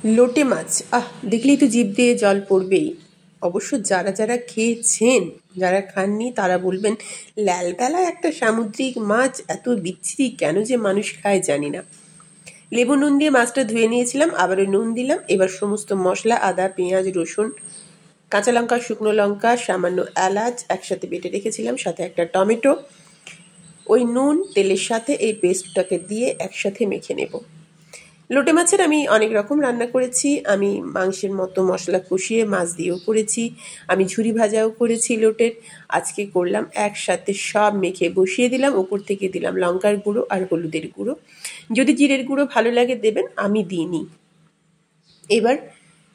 লোটে মাছ, দেখলেই তো জিভ দিয়ে জল পড়বেই। অবশ্য যারা যারা খেয়েছেন, যারা খাননি তারা বলবেন ল্যালবেলা একটা সামুদ্রিক মাছ এত বিচ্ছিরি কেন যে মানুষ খায় জানি না। লেবু নুন দিয়ে মাছটা ধুয়ে নিয়েছিলাম, আবারও নুন দিলাম। এবার সমস্ত মশলা, আদা, পেঁয়াজ, রসুন, কাঁচা লঙ্কা, শুকনো লঙ্কা, সামান্য এলাচ একসাথে বেটে রেখেছিলাম, সাথে একটা টমেটো। ওই নুন তেলের সাথে এই পেস্টটাকে দিয়ে একসাথে মেখে নেব। লোটে মাছের আমি অনেক রকম রান্না করেছি। আমি মাংসের মতো মশলা কষিয়ে মাছ দিয়েও করেছি, আমি ঝুরি ভাজাও করেছি লোটের। আজকে করলাম একসাথে সব মেখে বসিয়ে দিলাম, উপর থেকে দিলাম লঙ্কার গুঁড়ো আর হলুদের গুঁড়ো। যদি জিরের গুঁড়ো ভালো লাগে দেবেন, আমি দিইনি। এবার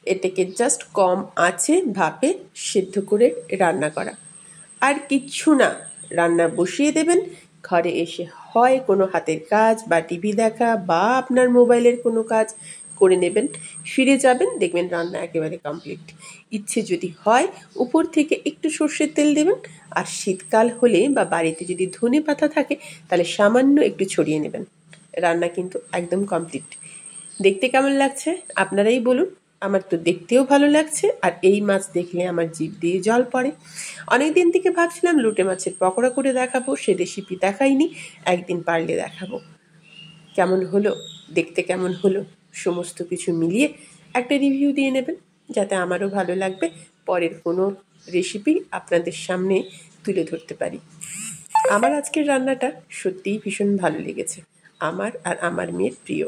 এটাকে জাস্ট কম আঁচে ভাপে সেদ্ধ করে রান্না করা, আর কিচ্ছু না। রান্না বসিয়ে দেবেন, ঘরে এসে হয় কোনো হাতের কাজ বা টিভি দেখা বা আপনার মোবাইলের কোনো কাজ করে নেবেন, ফিরে যাবেন, দেখবেন রান্না একেবারে কমপ্লিট। ইচ্ছে যদি হয় উপর থেকে একটু সর্ষের তেল দেবেন, আর শীতকাল হলে বা বাড়িতে যদি ধনে পাতা থাকে তাহলে সামান্য একটু ছড়িয়ে নেবেন। রান্না কিন্তু একদম কমপ্লিট। দেখতে কেমন লাগছে আপনারাই বলুন। আমার তো দেখতেও ভালো লাগছে, আর এই মাছ দেখলে আমার জিভ দিয়ে জল পড়ে। অনেক দিন থেকে ভাবছিলাম লোটে মাছের পকোড়া করে দেখাবো, সে রেসিপি দেখাইনি, একদিন পারলে দেখাবো। কেমন হলো, দেখতে কেমন হলো, সমস্ত কিছু মিলিয়ে একটা রিভিউ দিয়ে নেবেন, যাতে আমারও ভালো লাগবে, পরের কোনো রেসিপি আপনাদের সামনে তুলে ধরতে পারি। আমার আজকের রান্নাটা সত্যিই ভীষণ ভালো লেগেছে, আমার আর আমার মেয়ের প্রিয়।